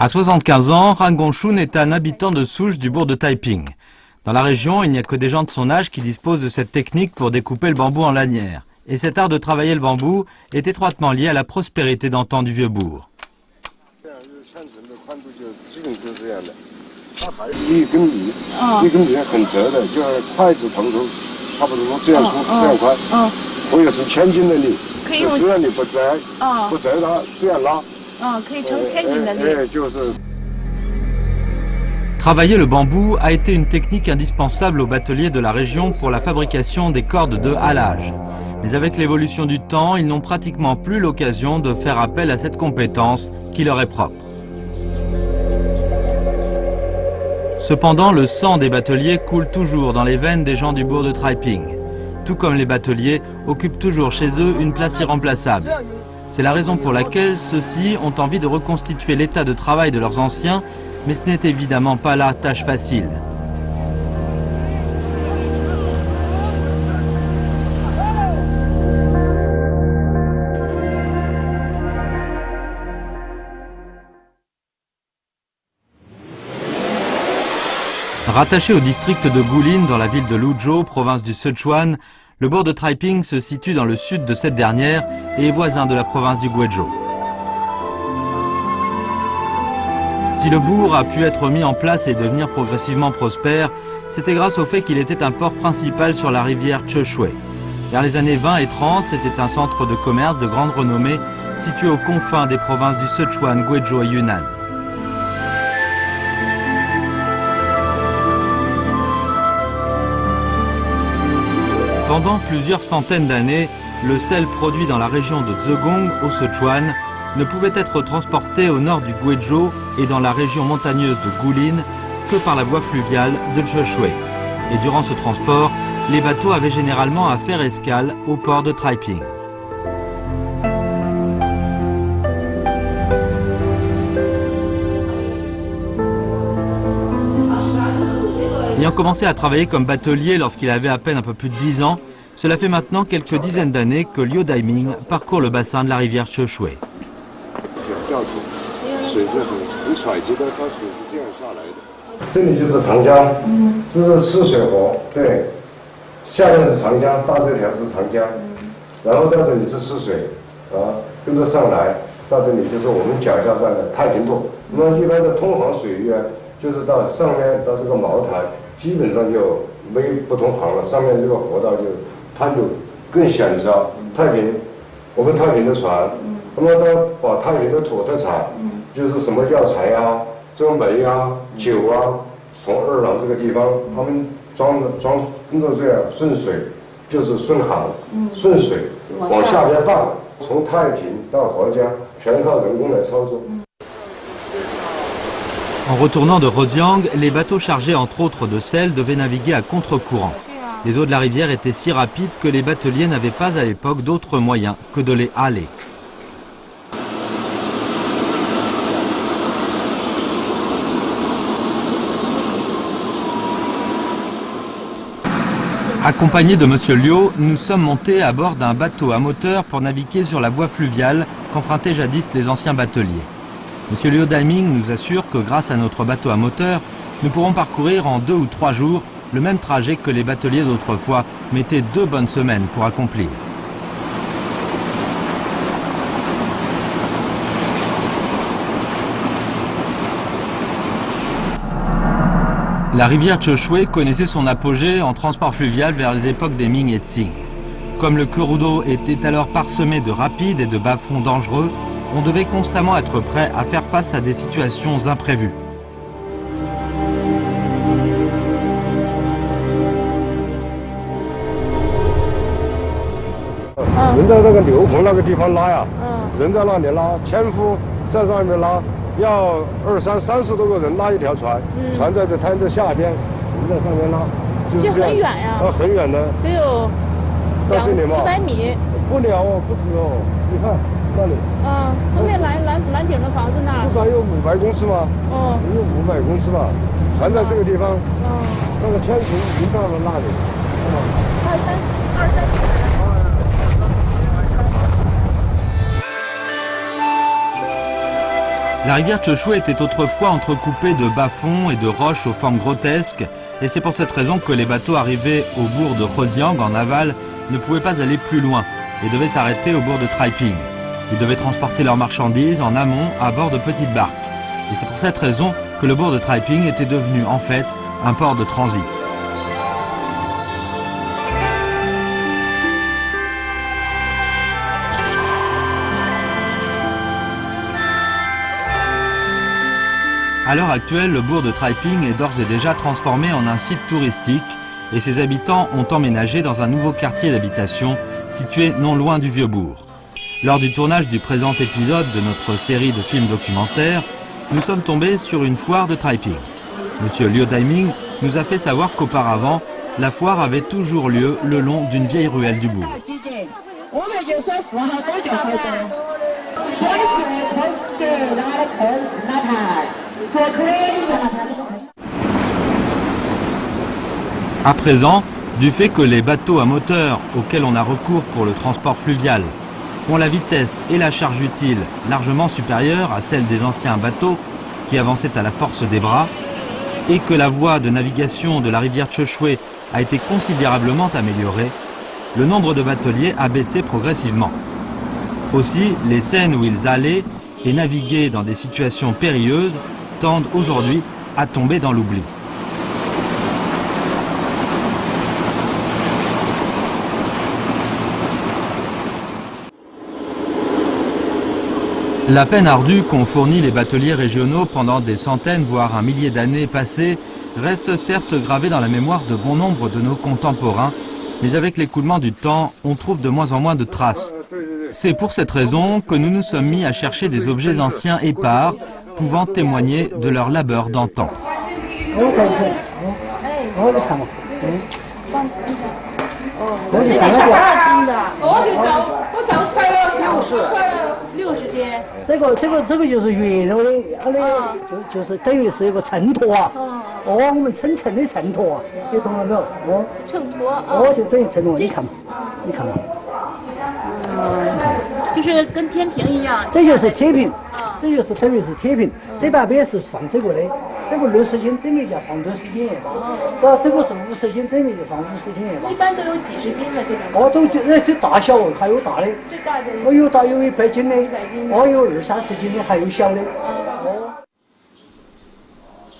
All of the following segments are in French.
À 75 ans, Han Gongshun est un habitant de souche du bourg de Taiping. Dans la région, il n'y a que des gens de son âge qui disposent de cette technique pour découper le bambou en lanières. Et cet art de travailler le bambou est étroitement lié à la prospérité d'antan du vieux bourg. Travailler le bambou a été une technique indispensable aux bateliers de la région pour la fabrication des cordes de halage. Mais avec l'évolution du temps, ils n'ont pratiquement plus l'occasion de faire appel à cette compétence qui leur est propre. Cependant, le sang des bateliers coule toujours dans les veines des gens du bourg de Taiping. Tout comme les bateliers occupent toujours chez eux une place irremplaçable. C'est la raison pour laquelle ceux-ci ont envie de reconstituer l'état de travail de leurs anciens, mais ce n'est évidemment pas la tâche facile. Rattaché au district de Guilin dans la ville de Luzhou, province du Sichuan, le bourg de Taiping se situe dans le sud de cette dernière et est voisin de la province du Guizhou. Si le bourg a pu être mis en place et devenir progressivement prospère, c'était grâce au fait qu'il était un port principal sur la rivière Cheshui. Vers les années 20 et 30, c'était un centre de commerce de grande renommée situé aux confins des provinces du Sichuan, Guizhou et Yunnan. Pendant plusieurs centaines d'années, le sel produit dans la région de Zhejiang, au Sichuan, ne pouvait être transporté au nord du Guizhou et dans la région montagneuse de Guilin que par la voie fluviale de Cheshui. Et durant ce transport, les bateaux avaient généralement à faire escale au port de Taiping. Ayant commencé à travailler comme batelier lorsqu'il avait à peine un peu plus de 10 ans, cela fait maintenant quelques dizaines d'années que Liu Daiming parcourt le bassin de la rivière Cheshui. En retournant de Rodiang, les bateaux chargés entre autres de sel devaient naviguer à contre-courant. Les eaux de la rivière étaient si rapides que les bateliers n'avaient pas à l'époque d'autre moyen que de les haler. Accompagnés de M. Liu, nous sommes montés à bord d'un bateau à moteur pour naviguer sur la voie fluviale qu'empruntaient jadis les anciens bateliers. M. Liu Daiming nous assure que grâce à notre bateau à moteur, nous pourrons parcourir en 2 ou 3 jours le même trajet que les bateliers d'autrefois mettaient 2 bonnes semaines pour accomplir. La rivière Cheshui connaissait son apogée en transport fluvial vers les époques des Ming et Qing. Comme le cours d'eau était alors parsemé de rapides et de bas-fonds dangereux, on devait constamment être prêt à faire face à des situations imprévues. La rivière Cheshire était autrefois entrecoupée de bas-fonds et de roches aux formes grotesques, et c'est pour cette raison que les bateaux arrivés au bourg de Hodiang en aval ne pouvaient pas aller plus loin et devaient s'arrêter au bourg de Traiping. Ils devaient transporter leurs marchandises en amont à bord de petites barques. Et c'est pour cette raison que le bourg de Traiping était devenu en fait un port de transit. À l'heure actuelle, le bourg de Traiping est d'ores et déjà transformé en un site touristique et ses habitants ont emménagé dans un nouveau quartier d'habitation situé non loin du vieux bourg. Lors du tournage du présent épisode de notre série de films documentaires, nous sommes tombés sur une foire de Traiping. Monsieur Liu Daiming nous a fait savoir qu'auparavant, la foire avait toujours lieu le long d'une vieille ruelle du bourg. À présent, du fait que les bateaux à moteur auxquels on a recours pour le transport fluvial ont la vitesse et la charge utile largement supérieures à celle des anciens bateaux qui avançaient à la force des bras, et que la voie de navigation de la rivière Cheshire a été considérablement améliorée, le nombre de bateliers a baissé progressivement. Aussi, les scènes où ils allaient et naviguaient dans des situations périlleuses tendent aujourd'hui à tomber dans l'oubli. La peine ardue qu'ont fourni les bateliers régionaux pendant des centaines, voire un millier d'années passées, reste certes gravée dans la mémoire de bon nombre de nos contemporains, mais avec l'écoulement du temps, on trouve de moins en moins de traces. C'est pour cette raison que nous nous sommes mis à chercher des objets anciens épars, pouvant témoigner de leur labeur d'antan.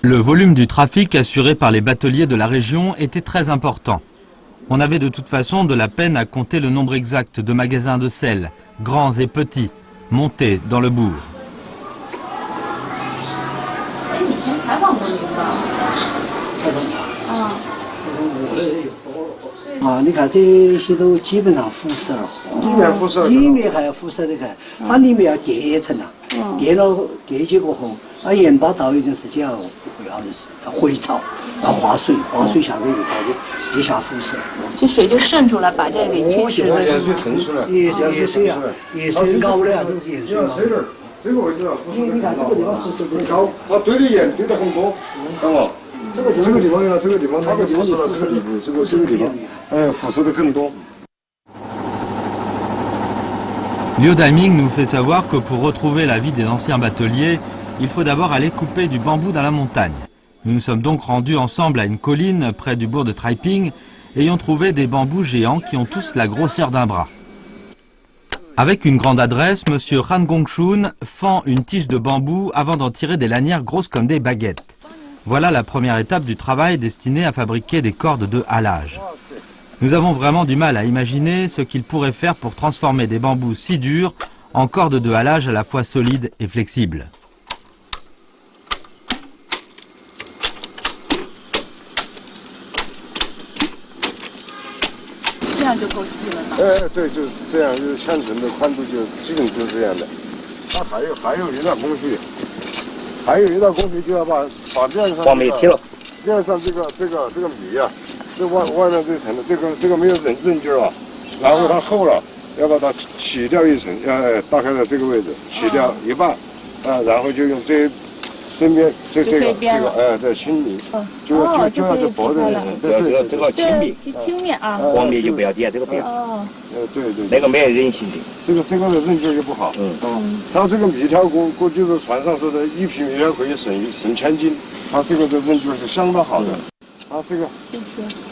Le volume du trafic assuré par les bateliers de la région était très important. On avait de toute façon de la peine à compter le nombre exact de magasins de sel, grands et petits, montés dans le bourg. Liu Daiming nous fait savoir que pour retrouver la vie des anciens bateliers, il faut d'abord aller couper du bambou dans la montagne. Nous nous sommes donc rendus ensemble à une colline près du bourg de Traiping et y ont trouvé des bambous géants qui ont tous la grosseur d'un bras. Avec une grande adresse, M. Han Gongshun fend une tige de bambou avant d'en tirer des lanières grosses comme des baguettes. Voilà la première étape du travail destiné à fabriquer des cordes de halage. Nous avons vraiment du mal à imaginer ce qu'il pourrait faire pour transformer des bambous si durs en cordes de halage à la fois solides et flexibles. 身边这就可以编了这青米，就要这薄的那种，这个轻面，轻面啊，黄面就不要点，这个不要。哦，对，那个没有韧性的。这个的韧劲就不好。它这个米条锅就是船上说的1匹米条可以省1000斤，它这个的韧劲是相当好的。这个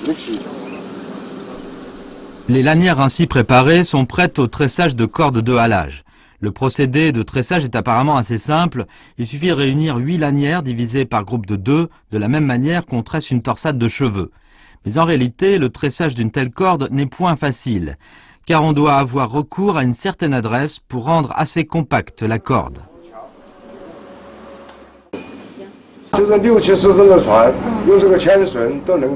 6匹。Les lanières ainsi préparées sont prêtes au tressage de cordes de halage. Le procédé de tressage est apparemment assez simple. Il suffit de réunir 8 lanières divisées par groupe de 2, de la même manière qu'on tresse une torsade de cheveux. Mais en réalité, le tressage d'une telle corde n'est point facile, car on doit avoir recours à une certaine adresse pour rendre assez compacte la corde. 就是6、7尺深的船，用这个牵绳都能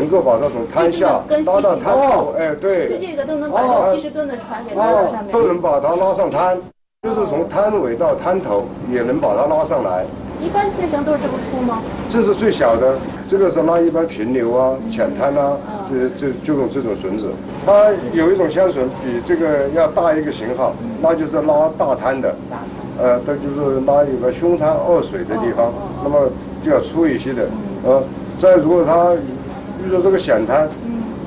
够把它从滩下拉到滩头，对，就这个都能把这70吨的船给拉到上面，都能把它拉上滩，就是从滩尾到滩头也能把它拉上来。一般牵绳都是这么粗吗？这是最小的，这个是拉一般平流啊、浅滩啊，就用这种绳子。它有一种牵绳比这个要大一个型号，那就是拉大滩的。它就是拉一个胸滩2水的地方，那么就要粗一些的。再如果它遇到这个险滩，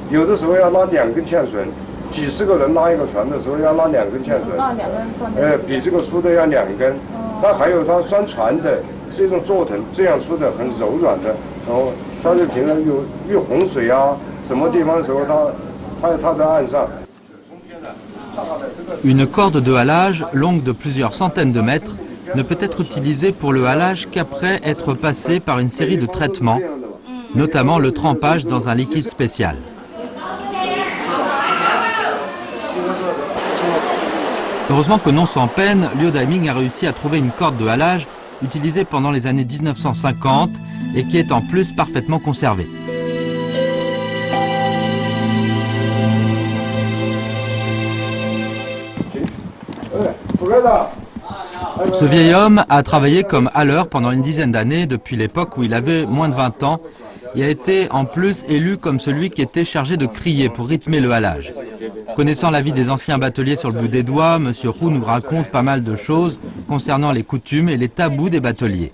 有的时候要拉2根牵绳，几十个人拉一个船的时候要拉2根牵绳。拉2根放在比这个粗的要2根。它还有它拴船的是一种座藤，这样粗的很柔软的，然后它就平常有遇洪水啊什么地方的时候，它在岸上。Une corde de halage, longue de plusieurs centaines de mètres, ne peut être utilisée pour le halage qu'après être passée par une série de traitements, notamment le trempage dans un liquide spécial. Heureusement que non sans peine, Liu Daiming a réussi à trouver une corde de halage utilisée pendant les années 1950 et qui est en plus parfaitement conservée. Ce vieil homme a travaillé comme haleur pendant une dizaine d'années depuis l'époque où il avait moins de 20 ans et a été en plus élu comme celui qui était chargé de crier pour rythmer le halage. Connaissant la vie des anciens bateliers sur le bout des doigts, M. Roux nous raconte pas mal de choses concernant les coutumes et les tabous des bateliers.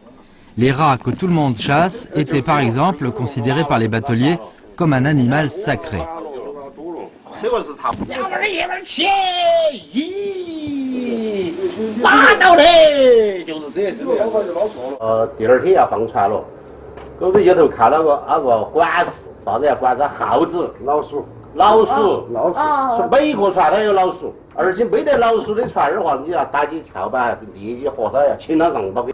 Les rats que tout le monde chasse étaient par exemple considérés par les bateliers comme un animal sacré. 拉到嘞，就是这个。第2天要放船了，我们一头看到个管事，啥子呀？管是耗子、老鼠，每一个船都有老鼠，而且没得老鼠的船的话，你要打起跳板，立即火烧要请他上岛。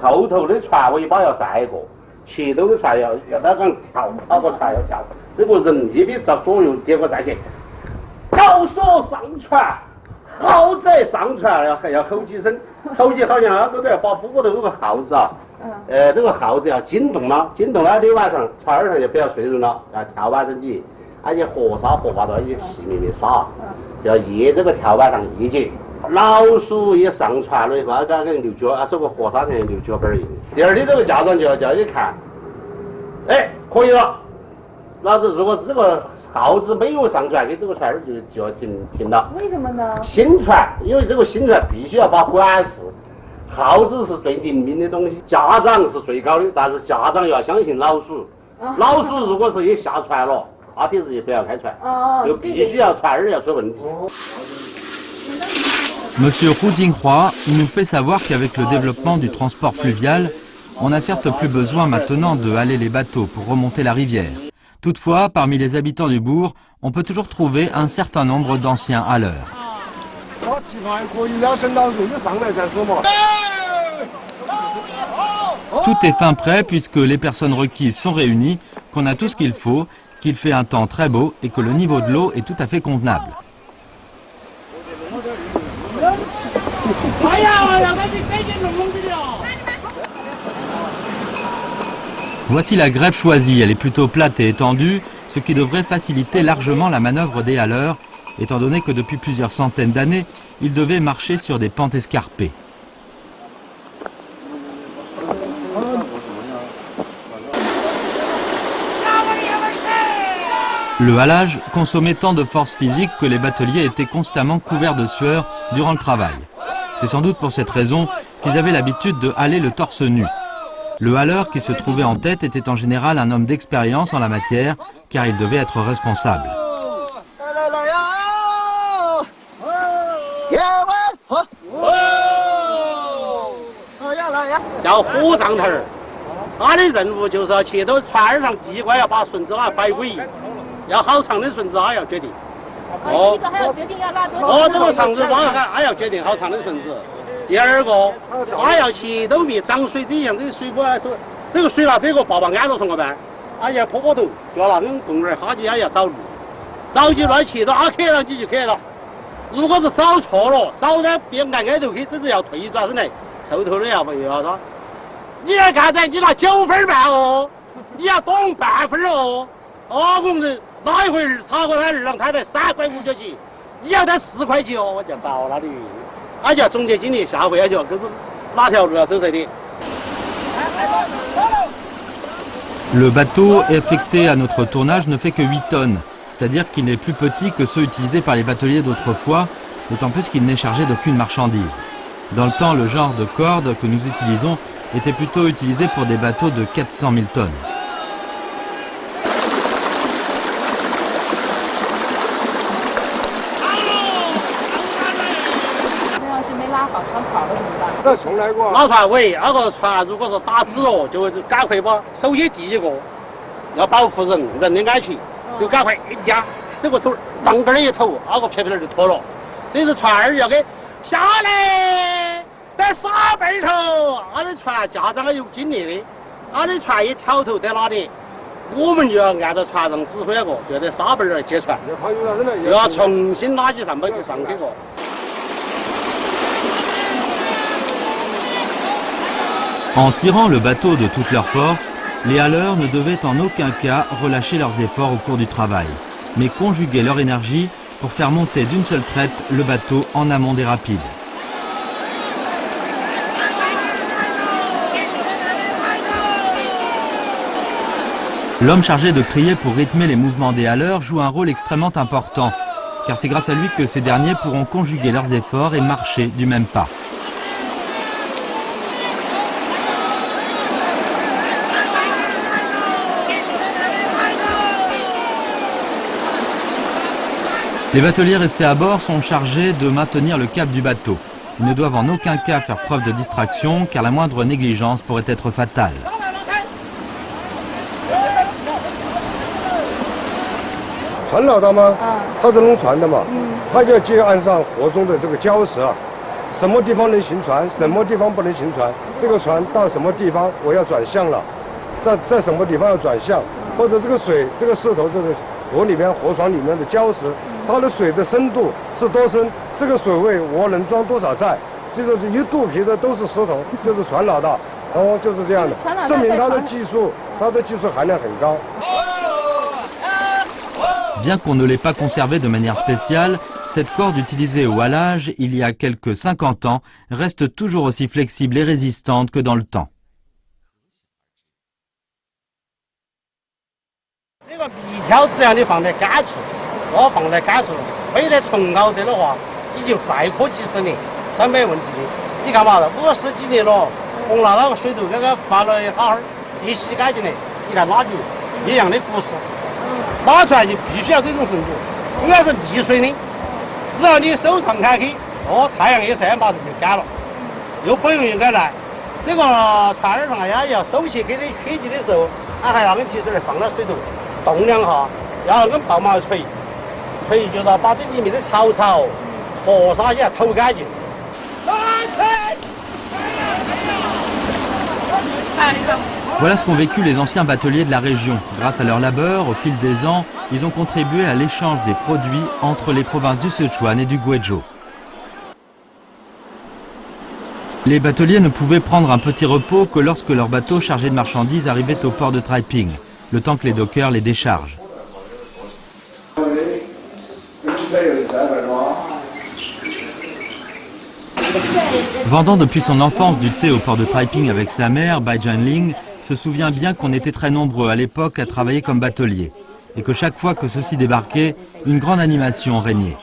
后头的船尾巴要载一个，前头的船要那种跳，那个船要跳，这个人一米左右，结果再去，老鼠上船。 好在上船还要吼几声，吼起好像都要把布头有个耗子啊，这个耗子要惊动了，你晚上船上就不要睡人了，要跳板上去，而且河沙河坝都一细密的沙，要掖这个跳板上一节。老鼠一上船了以后，刚刚留脚，走个河沙上留脚板儿。第2天这个家长就要一看，可以了。 老子如果是这个耗子没有上船，给这个船就要停了。为什么呢？新船，因为这个新船必须要把管事。耗子是最灵敏的东西，家长是最高的，但是家长要相信老鼠。老鼠如果是一下船了，他天日就不要开船，就必须要船儿要出问题。 Monsieur Hu Jinghua nous fait savoir qu'avec le développement du transport fluvial, on n'a certes plus besoin maintenant de haler les bateaux pour remonter la rivière. Toutefois, parmi les habitants du bourg, on peut toujours trouver un certain nombre d'anciens haleurs. Tout est fin prêt puisque les personnes requises sont réunies, qu'on a tout ce qu'il faut, qu'il fait un temps très beau et que le niveau de l'eau est tout à fait convenable. Voici la grève choisie, elle est plutôt plate et étendue, ce qui devrait faciliter largement la manœuvre des haleurs, étant donné que depuis plusieurs centaines d'années, ils devaient marcher sur des pentes escarpées. Le halage consommait tant de force physique que les bateliers étaient constamment couverts de sueur durant le travail. C'est sans doute pour cette raison qu'ils avaient l'habitude de haler le torse nu. Le haleur qui se trouvait en tête était en général un homme d'expérience en la matière, car il devait être responsable. 叫火葬头儿，他的任务就是要去到船儿上第一关要把绳子摆轨，要好长的绳子他要决定。第一个还要决定要拉多哦，少？这个绳子拉他要决定好长的绳子。第二个，他要去都没涨水这样子水不这个水拿这个把按到什么办？他要坡坡头，就要拿根棍儿哈起，他要找路，找起来去到他去了你就去了。如果是找错了，找到别挨挨头去，这是要退转身来，后头的要不要他？你要干啥？你拿9分半哦，你要多弄半分哦。哦，我们哪一回查过他二郎太太3块5角钱，你要得4块钱哦，我就找他的。他就要总结经历，下回他就要跟着哪条路要走这里。 Le bateau affecté à notre tournage ne fait que 8 tonnes, c'est-à-dire qu'il est plus petit que ceux utilisés par les bateliers d'autrefois, d'autant plus qu'il n'est chargé d'aucune marchandise. Dans le temps, le genre de corde que nous utilisons était plutôt utilisé pour des bateaux de 400 000 tonnes.老船尾那个船如果是打直了，就赶快把首先第一个要保护人的安全，就赶快一压这个头浪根儿一头，那个皮皮儿就脱了。这是船儿要给下来，在沙背头，他的船家长有经验的，他的船一挑头在哪里，我们就要按照船上指挥那个，就在沙背儿接船，又要重新拉起上去上去个。 En tirant le bateau de toute leur force, les haleurs ne devaient en aucun cas relâcher leurs efforts au cours du travail, mais conjuguer leur énergie pour faire monter d'une seule traite le bateau en amont des rapides. L'homme chargé de crier pour rythmer les mouvements des haleurs joue un rôle extrêmement important, car c'est grâce à lui que ces derniers pourront conjuguer leurs efforts et marcher du même pas. Les bateliers restés à bord sont chargés de maintenir le cap du bateau. Ils ne doivent en aucun cas faire preuve de distraction, car la moindre négligence pourrait être fatale. 船老大吗？他是弄船的嘛，他就要接岸上河中的这个礁石啊，什么地方能行船，什么地方不能行船，这个船到什么地方我要转向了，在什么地方要转向，或者这个水这个石头这个河里面河床里面的礁石。 它的水的深度是多深？这个水位我能装多少载？就是一肚皮的都是石头，就是船老大，哦，就是这样的，证明他的技术含量很高。Bien qu'on ne l'ait pas conservée de manière spéciale, cette corde utilisée au halage il y a quelques 50 ans reste toujours aussi flexible et résistante que dans le temps. 这个米条只要你放在杆处。 我放在杆处，飞在船高头的话，你就再磕几十年，都没问题的。你看嘛，50几年了，洪娜那个水头刚刚发了好好，一洗干净的，你看拉进一样的故事。拉出来就必须要这种绳子，应该是溺水的，只要你手上开去，哦，太阳一晒马上就干了，又不用应该来。这个船儿上呀，要手去给你缺击的时候，俺还拿根鸡腿放到水头动2下，然后跟爆毛锤。 锤就是把这里面的草河沙也投干净。Voilà ce qu'ont vécu les anciens bateliers de la région. Grâce à leur labeur, au fil des ans, ils ont contribué à l'échange des produits entre les provinces du Sichuan et du Guizhou. Les bateliers ne pouvaient prendre un petit repos que lorsque leurs bateaux chargés de marchandises arrivaient au port de Taiping, le temps que les dockers les déchargent. Vendant depuis son enfance du thé au port de Taiping avec sa mère, Bai Jianling se souvient bien qu'on était très nombreux à l'époque à travailler comme bateliers et que chaque fois que ceux-ci débarquaient, une grande animation régnait.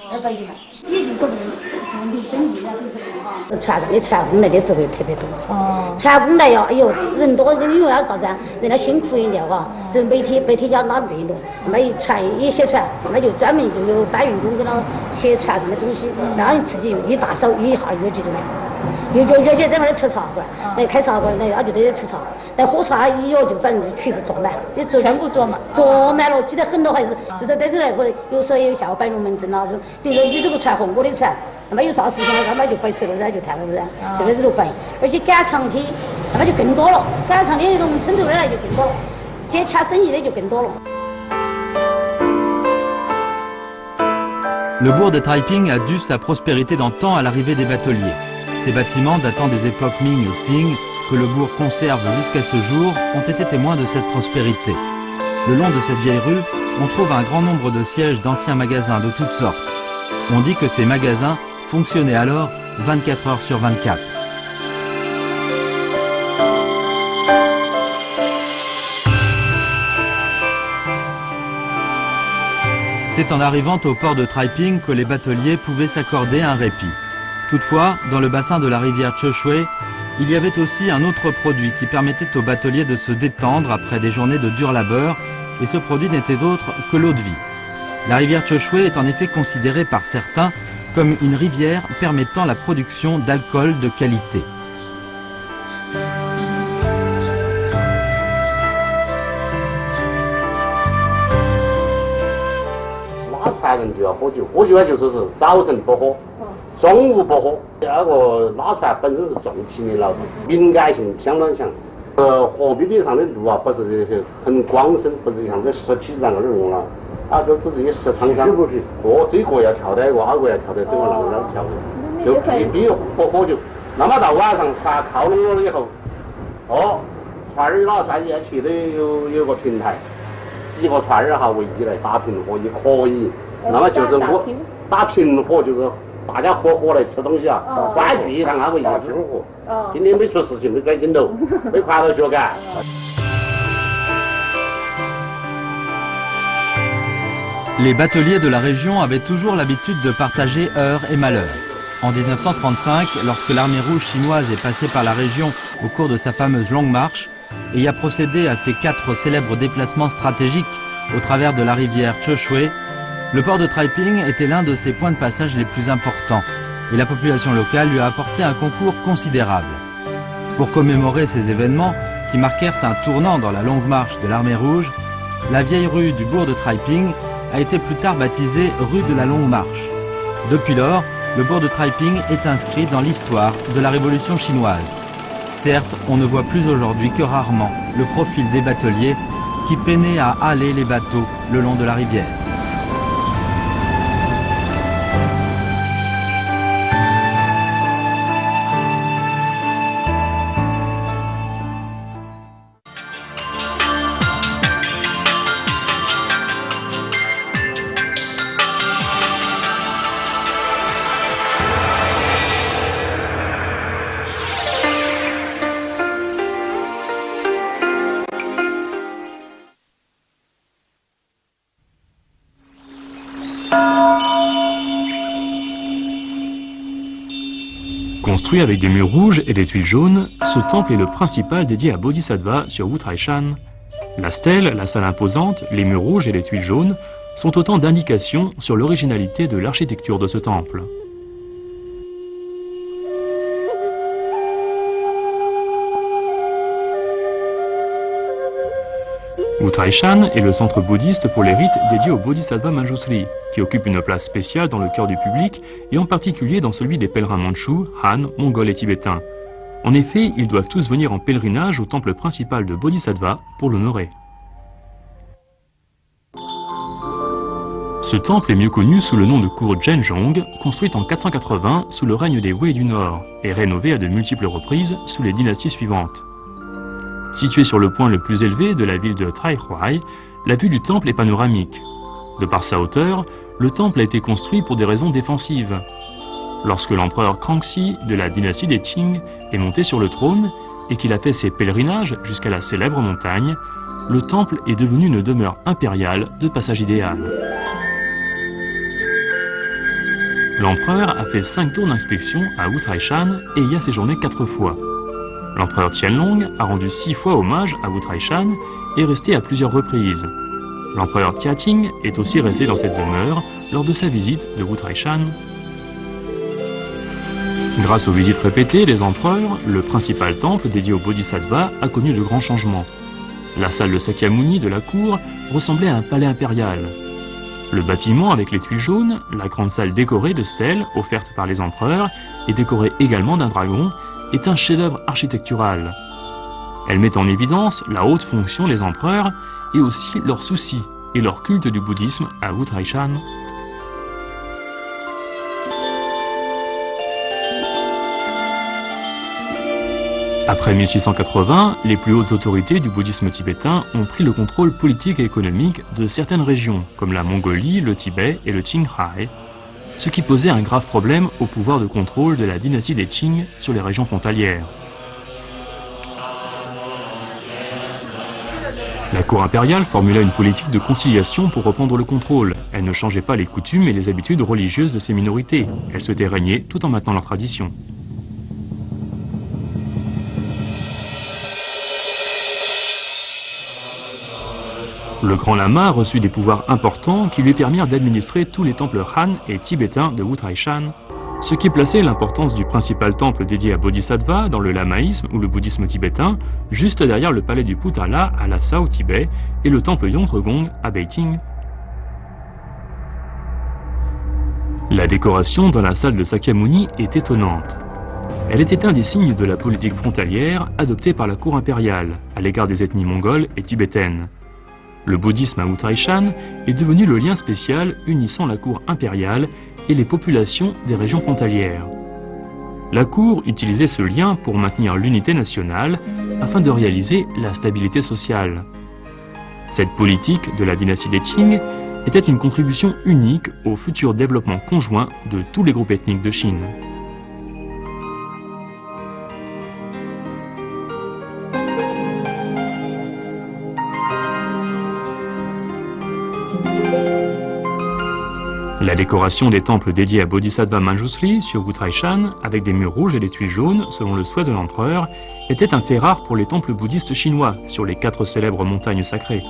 船上的船工来的时候特别多。船工来呀，哎呦，人多，因为啥子啊？人家辛苦一点啊，就每天要拉内容，那么一船一卸船，那么就专门就有搬运工给他卸船上的东西，然后自己一大手一下约起来。又在那儿吃茶馆，来开茶馆，来他就在吃茶，来喝茶一就反正就全部坐满，就全部坐满，坐满了，挤得很多还是就是在这来个，有时候有下午摆龙门阵啦，说比如说你这个船和我的船，那么有啥事情那么就摆出来了，然后就谈了噻，就在这里摆，而且赶长梯，那么就更多了，赶长梯那种村头的来就更多了，接洽生意的就更多了。Le bourg de Taiping a dû sa prospérité d'antan à l'arrivée des bateliers. Ces bâtiments datant des époques Ming et Qing, que le bourg conserve jusqu'à ce jour, ont été témoins de cette prospérité. Le long de cette vieille rue, on trouve un grand nombre de sièges d'anciens magasins de toutes sortes. On dit que ces magasins fonctionnaient alors 24 heures sur 24. C'est en arrivant au port de Taiping que les bateliers pouvaient s'accorder un répit. Toutefois, dans le bassin de la rivière Cheshui, il y avait aussi un autre produit qui permettait aux bateliers de se détendre après des journées de dur labeur, et ce produit n'était autre que l'eau de vie. La rivière Cheshui est en effet considérée par certains comme une rivière permettant la production d'alcool de qualité. Les bateliers de la région avaient toujours l'habitude de partager heurts et malheurs. En 1935, lorsque l'armée rouge chinoise est passée par la région au cours de sa fameuse longue marche et y a procédé à ses 4 célèbres déplacements stratégiques au travers de la rivière Cheshui, le port de Taiping était l'un de ses points de passage les plus importants et la population locale lui a apporté un concours considérable. Pour commémorer ces événements qui marquèrent un tournant dans la longue marche de l'armée rouge, la vieille rue du bourg de Taiping a été plus tard baptisée rue de la Longue Marche. Depuis lors, le bourg de Taiping est inscrit dans l'histoire de la Révolution chinoise. Certes, on ne voit plus aujourd'hui que rarement le profil des bateliers qui peinaient à haler les bateaux le long de la rivière. Construit avec des murs rouges et des tuiles jaunes, ce temple est le principal dédié à Bodhisattva sur Wu Taishan. La stèle, la salle imposante, les murs rouges et les tuiles jaunes sont autant d'indications sur l'originalité de l'architecture de ce temple. Wu Taishan est le centre bouddhiste pour les rites dédiés au Bodhisattva Manjusri, qui occupe une place spéciale dans le cœur du public et en particulier dans celui des pèlerins mandchous, Han, mongols et tibétains. En effet, ils doivent tous venir en pèlerinage au temple principal de Bodhisattva pour l'honorer. Ce temple est mieux connu sous le nom de cour Zhenjong, construite en 480 sous le règne des Wei du Nord et rénovée à de multiples reprises sous les dynasties suivantes. Situé sur le point le plus élevé de la ville de Taihuai, la vue du temple est panoramique. De par sa hauteur, le temple a été construit pour des raisons défensives. Lorsque l'empereur Kangxi de la dynastie des Qing est monté sur le trône et qu'il a fait ses pèlerinages jusqu'à la célèbre montagne, le temple est devenu une demeure impériale de passage idéal. L'empereur a fait 5 tours d'inspection à Wutraishan et y a séjourné 4 fois. L'empereur Qianlong a rendu 6 fois hommage à Wutraishan et est resté à plusieurs reprises. L'empereur Tiating est aussi resté dans cette demeure lors de sa visite de Wutraishan. Grâce aux visites répétées des empereurs, le principal temple dédié au Bodhisattva a connu de grands changements. La salle de Sakyamuni de la cour ressemblait à un palais impérial. Le bâtiment avec les tuiles jaunes, la grande salle décorée de stèles offertes par les empereurs et décorée également d'un dragon, est un chef-d'œuvre architectural. Elle met en évidence la haute fonction des empereurs et aussi leur souci et leur culte du bouddhisme à Wutraishan. Après 1680, les plus hautes autorités du bouddhisme tibétain ont pris le contrôle politique et économique de certaines régions, comme la Mongolie, le Tibet et le Qinghai, ce qui posait un grave problème au pouvoir de contrôle de la dynastie des Qing sur les régions frontalières. La cour impériale formula une politique de conciliation pour reprendre le contrôle. Elle ne changeait pas les coutumes et les habitudes religieuses de ces minorités. Elle souhaitait régner tout en maintenant leurs traditions. Le grand lama reçut des pouvoirs importants qui lui permirent d'administrer tous les temples Han et tibétains de Wutraishan, ce qui plaçait l'importance du principal temple dédié à Bodhisattva dans le lamaïsme ou le bouddhisme tibétain, juste derrière le palais du Potala à Lhasa au Tibet et le temple Yontrgong à Beiting. La décoration dans la salle de Sakyamuni est étonnante. Elle était un des signes de la politique frontalière adoptée par la cour impériale à l'égard des ethnies mongoles et tibétaines. Le bouddhisme à Wutraishan est devenu le lien spécial unissant la cour impériale et les populations des régions frontalières. La cour utilisait ce lien pour maintenir l'unité nationale afin de réaliser la stabilité sociale. Cette politique de la dynastie des Qing était une contribution unique au futur développement conjoint de tous les groupes ethniques de Chine. La décoration des temples dédiés à Bodhisattva Manjusri sur Wutraishan, avec des murs rouges et des tuiles jaunes, selon le souhait de l'empereur, était un fait rare pour les temples bouddhistes chinois sur les 4 célèbres montagnes sacrées.